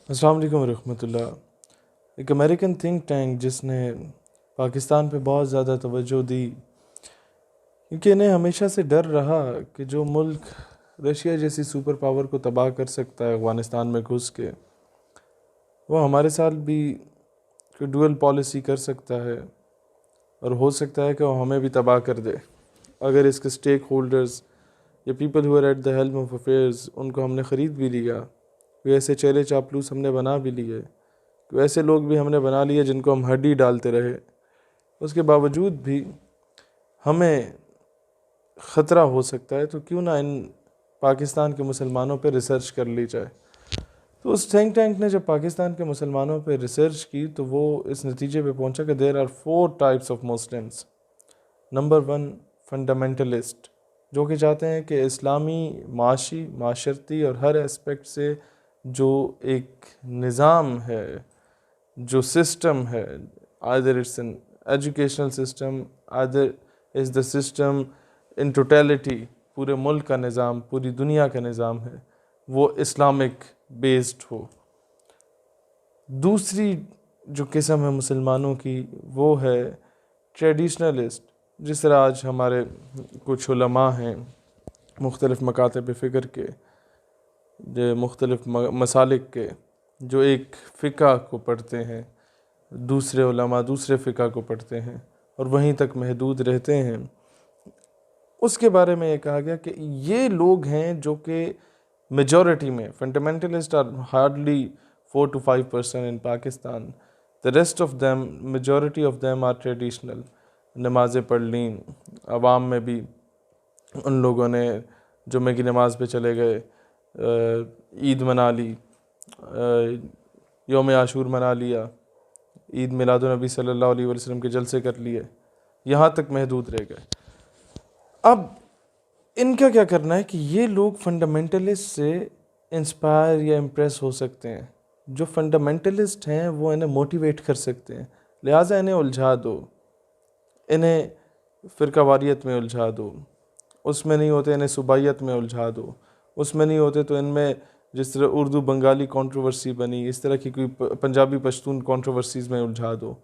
अस्सलाम वालेकुम रहमतुल्लाह। एक अमेरिकन थिंक टैंक जिसने पाकिस्तान पे बहुत ज़्यादा तवज्जो दी, क्योंकि इन्हें हमेशा से डर रहा कि जो मुल्क रशिया जैसी सुपर पावर को तबाह कर सकता है अफ़गानिस्तान में घुस के, वो हमारे साथ भी कोई डुअल पॉलिसी कर सकता है और हो सकता है कि वो हमें भी तबाह कर दे अगर इसके स्टेक होल्डर्स या people who are at the helm of affairs उनको हमने ख़रीद भी लिया। कोई ऐसे चेले चापलूस हमने बना भी लिए, कोई ऐसे लोग भी हमने बना लिए जिनको हम हड्डी डालते रहे, उसके बावजूद भी हमें ख़तरा हो सकता है। तो क्यों ना इन पाकिस्तान के मुसलमानों पर रिसर्च कर ली जाए। तो उस थिंक टैंक ने जब पाकिस्तान के मुसलमानों पर रिसर्च की तो वो इस नतीजे पे पहुंचा कि there are 4 types of Muslims. Number 1, fundamentalist, जो कि चाहते हैं कि इस्लामी माशी माशरती और हर एस्पेक्ट से जो एक निज़ाम है, जो सिस्टम है, either it's an educational system, either is the system in totality, पूरे मुल्क का निज़ाम, पूरी दुनिया का निज़ाम है, वो इस्लामिक बेस्ड हो। दूसरी जो किस्म है मुसलमानों की वो है ट्रेडिशनलिस्ट। जिस तरह आज हमारे कुछ उलमा हैं मुख्तलिफ़ मकातब फ़िक्र के, जो मुख्तलिफ़ मसालिक के, जो एक फ़िक़ा को पढ़ते हैं, दूसरे उलमा दूसरे फ़िक़ा को पढ़ते हैं और वहीं तक महदूद रहते हैं। उसके बारे में ये कहा गया कि ये लोग हैं जो कि मेजॉरिटी में, fundamentalist are hardly 4 to 5% in Pakistan, the rest of them, majority of them are traditional. नमाज़ें पढ़ ली, अवाम में भी उन लोगों ने जुम्मे की नमाज़ पे चले गए, ईद मना ली, यौम आशूर मना लिया, ईद मिलादुन्नबी सल्लल्लाहु अलैहि वसल्लम के जलसे कर लिए, यहाँ तक महदूद रह गए। अब इनका क्या करना है कि ये लोग फंडामेंटलिस्ट से इंस्पायर या इम्प्रेस हो सकते हैं। जो फंडामेंटलिस्ट हैं वो इन्हें मोटिवेट कर सकते हैं, लिहाजा इन्हें उलझा दो, इन्हें फ़िरकावारियत में उलझा दो। उसमें नहीं होते इन्हें सुबाइयत में उलझा दो, उसमें नहीं होते तो इनमें जिस तरह उर्दू बंगाली कंट्रोवर्सी बनी, इस तरह की कोई पंजाबी पश्तून कंट्रोवर्सीज़ में उलझा दो,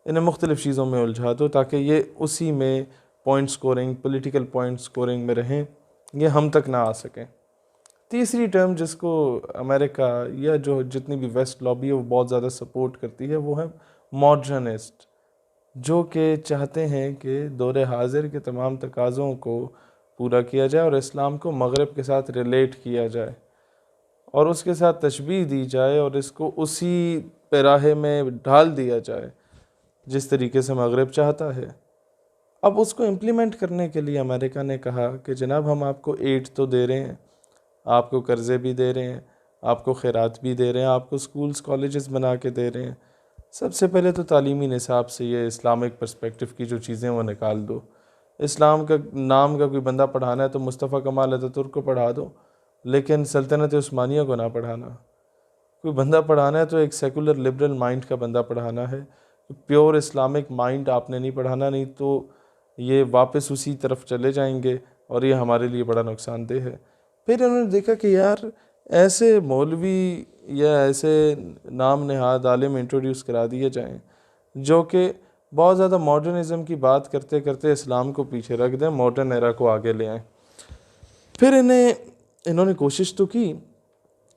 इन्हें मुख्तलिफ़ चीज़ों में उलझा दो ताकि ये उसी में point scoring, political point scoring में रहें, ये हम तक ना आ सकें। तीसरी टर्म जिसको अमेरिका या जो जितनी भी वेस्ट लॉबी है वो बहुत ज़्यादा सपोर्ट करती है, वो है मॉडर्निस्ट, जो कि चाहते हैं कि दौर हाजिर के तमाम तकाज़ों को पूरा किया जाए और इस्लाम को मगरब के साथ रिलेट किया जाए और उसके साथ तशबीह दी जाए और इसको उसी पैराहे में ढाल दिया जाए जिस तरीके से मगरब चाहता है। अब उसको इम्प्लीमेंट करने के लिए अमेरिका ने कहा कि जनाब हम आपको एड तो दे रहे हैं, आपको कर्ज़े भी दे रहे हैं, आपको खैरात भी दे रहे हैं, आपको स्कूल्स कॉलेजेस बना के दे रहे हैं। सबसे पहले तो तालीमी निसाब से ये इस्लामिक पर्सपेक्टिव की जो चीज़ें वो निकाल दो। इस्लाम का नाम का कोई बंदा पढ़ाना है तो मुस्तफ़ा कमाल अतातुर्क को पढ़ा दो, लेकिन सल्तनत उस्मानिया को ना पढ़ाना। कोई बंदा पढ़ाना है तो एक सेकुलर लिबरल माइंड का बंदा पढ़ाना है, प्योर इस्लामिक माइंड आपने नहीं पढ़ाना, नहीं तो ये वापस उसी तरफ चले जाएंगे और ये हमारे लिए बड़ा नुकसानदेह है। फिर उन्होंने देखा कि यार ऐसे मौलवी या ऐसे नाम नहाद आलिम इंट्रोड्यूस करा दिए जाएं जो कि बहुत ज़्यादा मॉडर्निज़म की बात करते करते इस्लाम को पीछे रख दें, मॉडर्न एरा को आगे ले आएँ। फिर इन्होंने कोशिश तो की,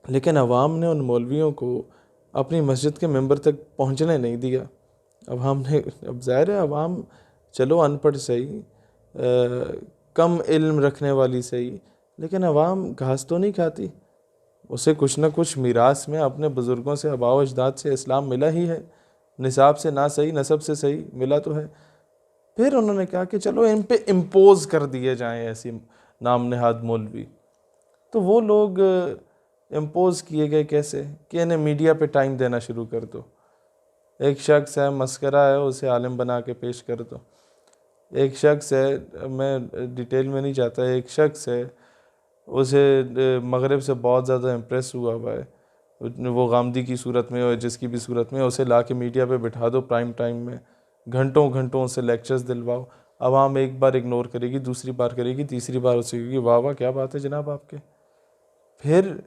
लेकिन अवाम ने उन मौलवियों को अपनी मस्जिद के मेंबर तक पहुंचने नहीं दिया। अब ज़ाहिर है अवाम चलो अनपढ़ सही, कम इल्म रखने वाली सही, लेकिन अवाम घास तो नहीं खाती, उसे कुछ ना कुछ मीरास में अपने बुज़ुर्गों से, आबा व अजदाद से इस्लाम मिला ही है, निसाब से ना सही नसब से सही मिला तो है। फिर उन्होंने कहा कि चलो इन पे इम्पोज़ कर दिए जाएं ऐसी नाम नहाद मौलवी। तो वो लोग इम्पोज़ किए गए कैसे कि इन्हें मीडिया पे टाइम देना शुरू कर दो। एक शख्स है, मस्करा है, उसे आलिम बना के पेश कर दो। एक शख्स है, मैं डिटेल में नहीं जाता, एक शख्स है उसे मगरब से बहुत ज़्यादा इम्प्रेस हुआ है, वो गामदी की सूरत में और जिसकी भी सूरत में, उसे ला के मीडिया पे बिठा दो प्राइम टाइम में, घंटों घंटों उसे लेक्चर्स दिलवाओ। आवाम एक बार इग्नोर करेगी, दूसरी बार करेगी, तीसरी बार उसे कहेगी वाह वाह क्या बात है जनाब आपके। फिर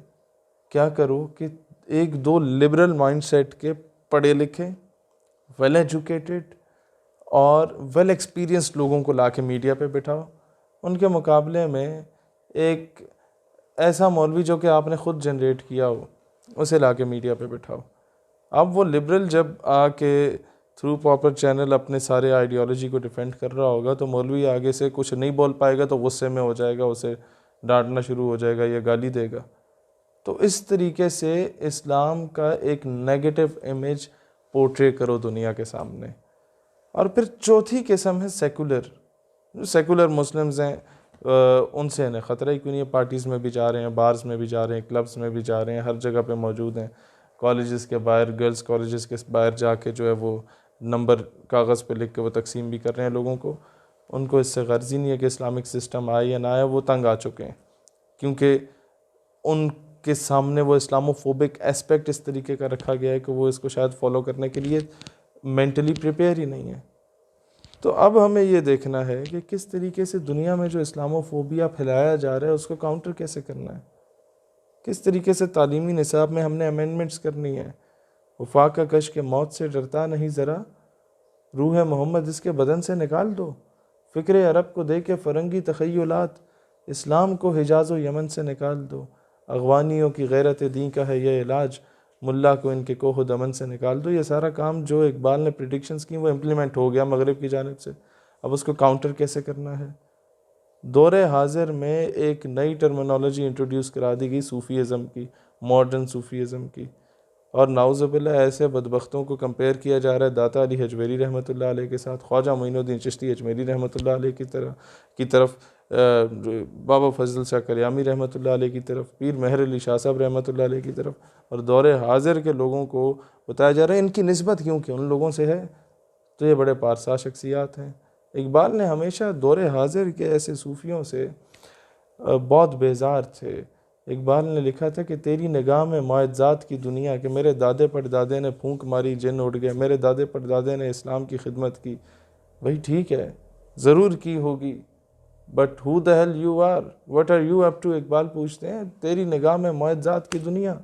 क्या करो कि एक दो लिबरल माइंडसेट के पढ़े लिखे, वेल एजुकेटेड और वेल एक्सपीरियंस्ड लोगों को लाके मीडिया पे बिठाओ। उनके मुकाबले में एक ऐसा मौलवी जो कि आपने ख़ुद जनरेट किया हो, उसे लाके मीडिया पे बिठाओ। अब वो लिबरल जब आके थ्रू प्रॉपर चैनल अपने सारे आइडियोलॉजी को डिफेंड कर रहा होगा, तो मौलवी आगे से कुछ नहीं बोल पाएगा, तो गुस्से में हो जाएगा, उसे डांटना शुरू हो जाएगा या गाली देगा। तो इस तरीके से इस्लाम का एक नेगेटिव इमेज पोर्ट्रे करो दुनिया के सामने। और फिर चौथी किस्म है सेकुलर। जो सेकुलर मुस्लिम्स हैं उनसे इन्हें ख़तरा ही क्यों नहीं है। पार्टीज़ में भी जा रहे हैं, बार्स में भी जा रहे हैं, क्लब्स में भी जा रहे हैं, हर जगह पे मौजूद हैं। कॉलेजेस के बाहर, गर्ल्स कॉलेजेस के बाहर जाके जो है वो नंबर कागज़ पे लिख के वो तकसीम भी कर रहे हैं लोगों को। उनको इससे गर्ज ही नहीं है कि इस्लामिक सिस्टम आए या ना आए, वो तंग आ चुके हैं, क्योंकि उनके सामने वो इस्लामोफोबिक एस्पेक्ट इस तरीके का रखा गया है कि वो इसको शायद फॉलो करने के लिए मेंटली प्रिपेयर ही नहीं है। तो अब हमें ये देखना है कि किस तरीके से दुनिया में जो इस्लामोफोबिया फैलाया जा रहा है उसको काउंटर कैसे करना है, किस तरीके से तालीमी निसाब में हमने अमेंडमेंट्स करनी है। वफाक का कश के मौत से डरता नहीं ज़रा, रूह मोहम्मद इसके बदन से निकाल दो। फ़िक्र अरब को दे के फ़रंगी तख़य्युलात, इस्लाम को हिजाज व यमन से निकाल दो। अगवानियों की गैरत दीन का है ये इलाज, मुल्ला को इनके कोह दमन से निकाल दो। ये सारा काम जो इकबाल ने प्रिडिक्शंस की वो इम्प्लीमेंट हो गया मगरिब की जानिब से। अब उसको काउंटर कैसे करना है। दौरे हाजिर में एक नई टर्मिनोलॉजी इंट्रोड्यूस करा दी गई सूफ़ीज़म की, मॉडर्न सूफ़ीज़म की। और नाउज़ुबिल्लाह ऐसे बदबख्तों को कंपेयर किया जा रहा है दाता अली हजवेरी रहमतुल्लाह अलैह के साथ, ख्वाजा मोइनुद्दीन चिश्ती अजमेरी रहमतुल्लाह अलैह की तरफ, बाबा फजल शाह कल्यामी रहमतुल्लाह अलैह की तरफ, पीर मेहर अली शाह साहब रहमतुल्लाह अलैह की तरफ। और दौरे हाजिर के लोगों को बताया जा रहा है इनकी निस्बत क्योंकि उन लोगों से है, तो ये बड़े पारसा शख्सियात हैं। इकबाल ने हमेशा दौरे हाजिर के ऐसे सूफ़ियों से बहुत बेजार थे। इकबाल ने लिखा था कि तेरी निगाह में मुआज़ात की दुनिया, कि मेरे दादे परदादे ने फूंक मारी जिन उड़ गए, मेरे दादे परदादे ने इस्लाम की खिदमत की। भाई ठीक है, ज़रूर की होगी, but who the hell you are, what are you up to. Iqbal पूछते हैं तेरी निगाह में मुआज़ात की दुनिया,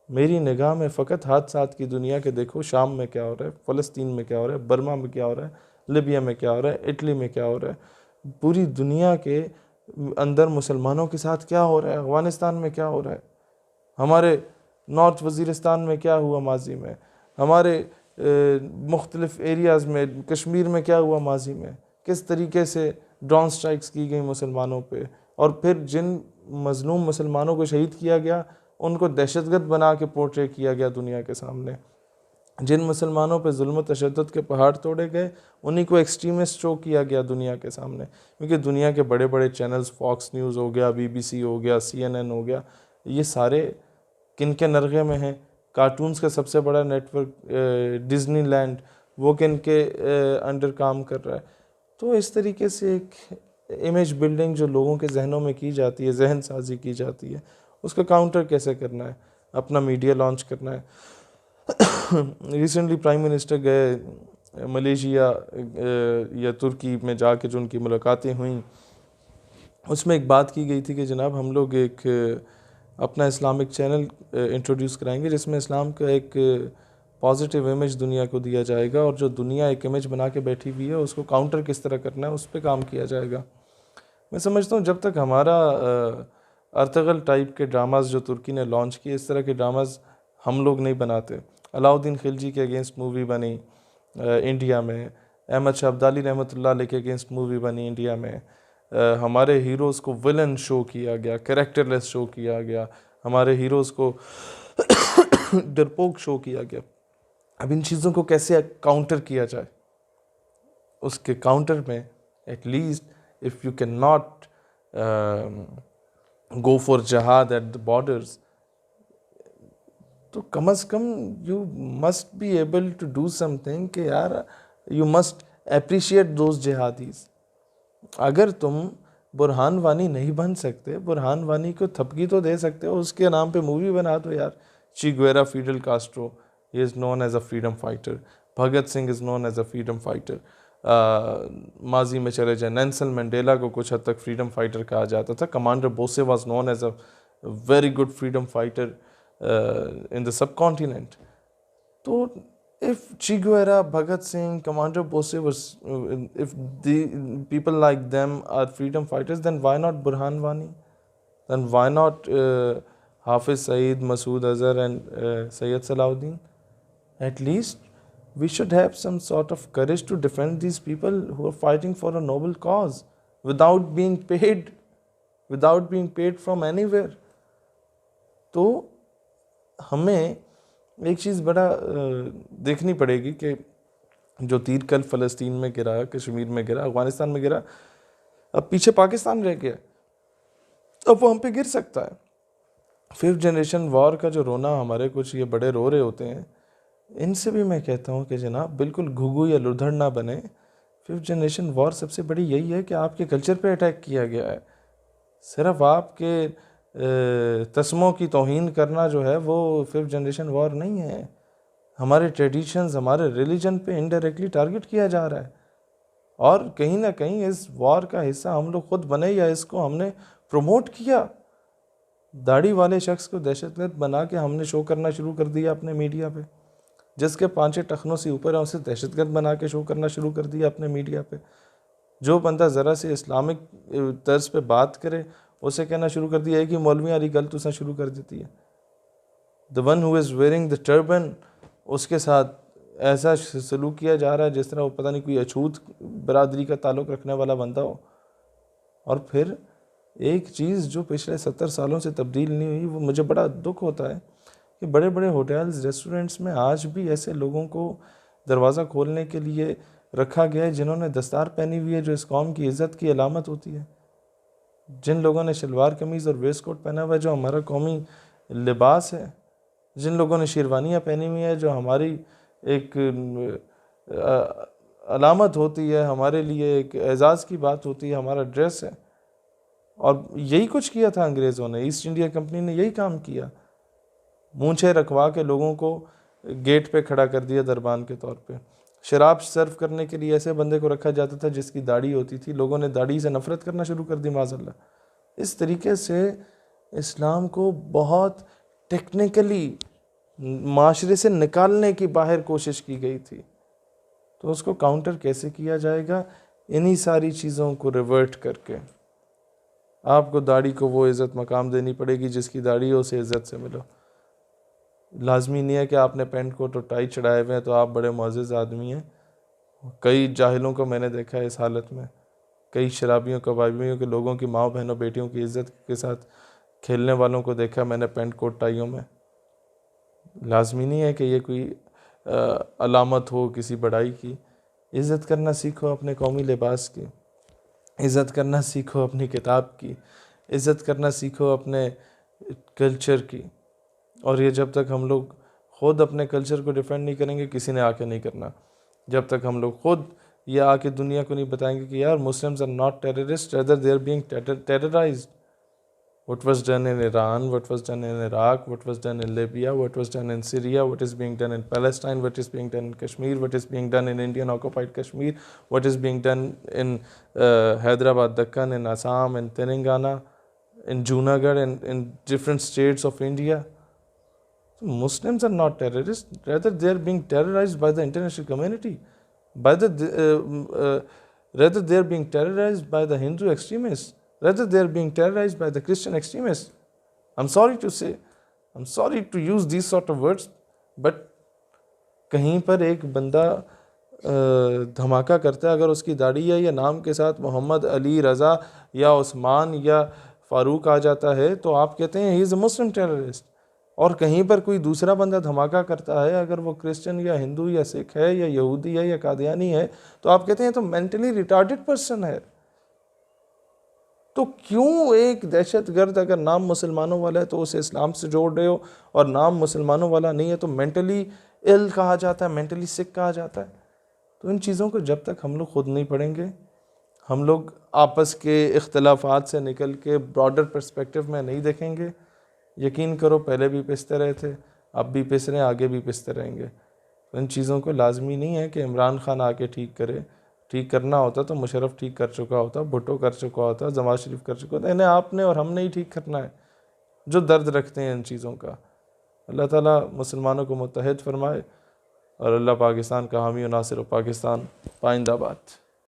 मेरी निगाह में फ़कत हादसात की दुनिया के देखो शाम में क्या हो रहा है, फ़लस्तीन में क्या हो रहा है, बर्मा में क्या हो रहा है, लिबिया में क्या हो रहा है, इटली में क्या हो रहा है, पूरी दुनिया के अंदर मुसलमानों के साथ क्या हो रहा है, अफ़गानिस्तान में क्या हो रहा है, हमारे नॉर्थ वज़ीरिस्तान में क्या हुआ माजी में, हमारे मुख्तलिफ़ एरियाज़ में कश्मीर में क्या हुआ माजी में, किस तरीके से ड्रोन स्ट्राइक्स की गई मुसलमानों पे, और फिर जिन मज़लूम मुसलमानों को शहीद किया गया उनको दहशतगर्द बना के पोर्ट्रे किया गया दुनिया के सामने। जिन मुसलमानों पे जुल्म तशद्दुद के पहाड़ तोड़े गए उन्हीं को एक्सट्रीमिस्ट शो किया गया दुनिया के सामने। क्योंकि दुनिया के बड़े बड़े चैनल्स, फॉक्स न्यूज़ हो गया, BBC हो गया, CNN हो गया, ये सारे किन के नरगे में हैं। कार्टून्स का सबसे बड़ा नेटवर्क डिज्नीलैंड, वो किन के अंडर काम कर रहा है। तो इस तरीके से एक इमेज बिल्डिंग जो लोगों के जहनों में की जाती है, जहन साजी की जाती है, उसका काउंटर कैसे करना है, अपना मीडिया लॉन्च करना है। रिसेंटली प्राइम मिनिस्टर गए मलेशिया या तुर्की में जाके जो उनकी मुलाकातें हुई, उसमें एक बात की गई थी कि जनाब हम लोग एक अपना इस्लामिक चैनल इंट्रोड्यूस कराएंगे जिसमें इस्लाम का एक पॉजिटिव इमेज दुनिया को दिया जाएगा, और जो दुनिया एक इमेज बना के बैठी हुई है उसको काउंटर किस तरह करना है उस पर काम किया जाएगा। मैं समझता हूँ जब तक हमारा अर्तगल टाइप के ड्रामाज जो तुर्की ने लॉन्च किए, इस तरह के ड्रामाज हम लोग नहीं बनाते। अलाउद्दीन खिलजी के अगेंस्ट मूवी बनी इंडिया में, अहमद शाह अब्दाली रहमतुल्लाह अलैह के अगेंस्ट मूवी बनी इंडिया में, हमारे हीरोज़ को विलन शो किया गया, कैरेक्टरलेस शो किया गया, हमारे हीरोज़ को डरपोक शो किया गया। अब इन चीज़ों को कैसे काउंटर किया जाए, उसके काउंटर में at least if you can not go for जहाद एट द बॉर्डर्स, तो कम अज़ कम you must be able to do something कि यार यू मस्ट अप्रिशिएट दोज जिहादीज़। अगर तुम बुरहान वानी नहीं बन सकते, बुरहान वानी को थपकी तो दे सकते हो, उसके नाम पे मूवी बना दो यार। Che Guevara, Fidel Castro, he is known as a freedom fighter. Bhagat Singh is known as a freedom fighter. माजी में चले जाए, नेल्सन मंडेला को कुछ हद तक फ्रीडम फाइटर कहा जाता था। Commander Bose was known as a very good freedom fighter. in the subcontinent. So if Che Guevara, Bhagat Singh, Commander Bose was, if the people like them are freedom fighters, then why not Burhan Wani? Then why not Hafiz Saeed, Masood Azhar, and Sayyid Salahuddin? At least we should have some sort of courage to defend these people who are fighting for a noble cause without being paid from anywhere. तो हमें एक चीज़ बड़ा देखनी पड़ेगी कि जो तीर कल फ़लस्तीन में गिरा, कश्मीर में गिरा, अफ़गानिस्तान में गिरा, अब पीछे पाकिस्तान रह गया, अब वो हम पे गिर सकता है। 5th जनरेशन वॉर का जो रोना हमारे कुछ ये बड़े रो रहे होते हैं, इनसे भी मैं कहता हूँ कि जनाब बिल्कुल घुघू या लुढ़ड़ ना बने। 5th जनरेशन वॉर सबसे बड़ी यही है कि आपके कल्चर पे अटैक किया गया है। सिर्फ आपके तस्मों की तौहीन करना जो है वो 5th जनरेशन वॉर नहीं है। हमारे ट्रेडिशंस, हमारे रिलीजन पे इनडायरेक्टली टारगेट किया जा रहा है, और कहीं ना कहीं इस वॉर का हिस्सा हम लोग खुद बने या इसको हमने प्रमोट किया। दाढ़ी वाले शख्स को दहशतगर्द बना के हमने शो करना शुरू कर दिया अपने मीडिया पे, जिसके 5 टखनों से ऊपर है उसे दहशतगर्द बना के शो करना शुरू कर दिया अपने मीडिया पे। जो बंदा ज़रा से इस्लामिक तर्ज पे बात करे उसे कहना शुरू कर दिया है कि मौलवी वाली गल तुसा शुरू कर देती है। The one who is wearing the turban, उसके साथ ऐसा सलूक किया जा रहा है जिस तरह वो पता नहीं कोई अछूत बरादरी का ताल्लुक़ रखने वाला बंदा हो। और फिर एक चीज़ जो पिछले 70 सालों से तब्दील नहीं हुई, वो मुझे बड़ा दुख होता है कि बड़े बड़े होटल्स, रेस्टोरेंट्स में आज भी ऐसे लोगों को दरवाज़ा खोलने के लिए रखा गया है जिन्होंने दस्तार पहनी हुई है, जो इस कौम की इज़्ज़त की अलामत होती है। जिन लोगों ने शलवार कमीज़ और वेस्ट कोट पहना हुआ है जो हमारा कौमी लिबास है, जिन लोगों ने शेरवानियाँ पहनी हुई है जो हमारी एक अलामत होती है, हमारे लिए एक एजाज़ की बात होती है, हमारा ड्रेस है। और यही कुछ किया था अंग्रेज़ों ने, ईस्ट इंडिया कंपनी ने यही काम किया। मूंछें रखवा के लोगों को गेट पे खड़ा कर दिया दरबान के तौर पे। शराब सर्व करने के लिए ऐसे बंदे को रखा जाता था जिसकी दाढ़ी होती थी, लोगों ने दाढ़ी से नफ़रत करना शुरू कर दी माज़अल्लाह। इस तरीके से इस्लाम को बहुत टेक्निकली माशरे से निकालने की बाहर कोशिश की गई थी। तो उसको काउंटर कैसे किया जाएगा? इन्हीं सारी चीज़ों को रिवर्ट करके आपको दाढ़ी को वो इज़्ज़त मकाम देनी पड़ेगी जिसकी दाढ़ी है उसे इज़्ज़त से मिलो। लाजमी नहीं है कि आपने पेंट कोट और टाई चढ़ाए हुए हैं तो आप बड़े मुअज़्ज़ज़ आदमी हैं। कई जाहिलों को मैंने देखा है इस हालत में, कई शराबियों, कबाबियों के लोगों की माँ बहनों बेटियों की इज़्ज़त के साथ खेलने वालों को देखा मैंने पेंट कोट टाइयों में। लाजमी नहीं है कि ये कोई अलामत हो किसी बड़ाई की। इज़्ज़त करना सीखो अपने कौमी लिबास की, इज़्ज़त करना सीखो अपनी किताब की, इज़्ज़त करना सीखो अपने कल्चर की। और ये जब तक हम लोग ख़ुद अपने कल्चर को डिफेंड नहीं करेंगे, किसी ने आके नहीं करना। जब तक हम लोग ख़ुद ये आके दुनिया को नहीं बताएंगे कि यार Muslims are not terrorist, rather they are being terrorized. What was done in Iran, what was done in Iraq, what was done in Libya, what was done in Syria, what is being done in Palestine, what is being done in Kashmir, what is being done in Indian occupied Kashmir, what is being done in Hyderabad, Deccan, in Assam, in Telangana, in Junagadh, and in different states of India. So Muslims are not terrorists, rather they are being terrorized by the international community, rather they are being terrorized by the Hindu extremists. Rather, they are being terrorized by the Christian extremists. I'm sorry to say, I'm sorry to use these sort of words, but कहीं पर एक बंदा धमाका करता है, अगर उसकी दाढ़ी है या नाम के साथ मोहम्मद, अली, रज़ा या उस्मान या फ़ारूक आ जाता है तो आप कहते हैं he is a Muslim terrorist. और कहीं पर कोई दूसरा बंदा धमाका करता है, अगर वो क्रिश्चियन या हिंदू या सिख है या यहूदी है या कादियानी है, तो आप कहते हैं तो मेंटली रिटार्डेड पर्सन है। तो क्यों एक दहशतगर्द अगर नाम मुसलमानों वाला है तो उसे इस्लाम से जोड़ रहे हो, और नाम मुसलमानों वाला नहीं है तो मेंटली इल कहा जाता है, मेंटली सिक कहा जाता है। तो इन चीज़ों को जब तक हम लोग खुद नहीं पढ़ेंगे, हम लोग आपस के इख्तलाफात से निकल के ब्रॉडर पर्सपेक्टिव में नहीं देखेंगे, यकीन करो पहले भी पिसते रहे थे, अब भी पिस रहे हैं, आगे भी पिसते रहेंगे। तो इन चीज़ों को लाजमी नहीं है कि इमरान खान आके ठीक करे। ठीक करना होता तो मुशर्रफ ठीक कर चुका होता, भुट्टो कर चुका होता, जमात शरीफ कर चुका होता। इन्हें आपने और हमने ही ठीक करना है जो दर्द रखते हैं इन चीज़ों का। अल्लाह ताला मुसलमानों को मुत्तहिद फरमाए और अल्लाह पाकिस्तान का हामी और नासिर, पाकिस्तान पाइंदाबाद।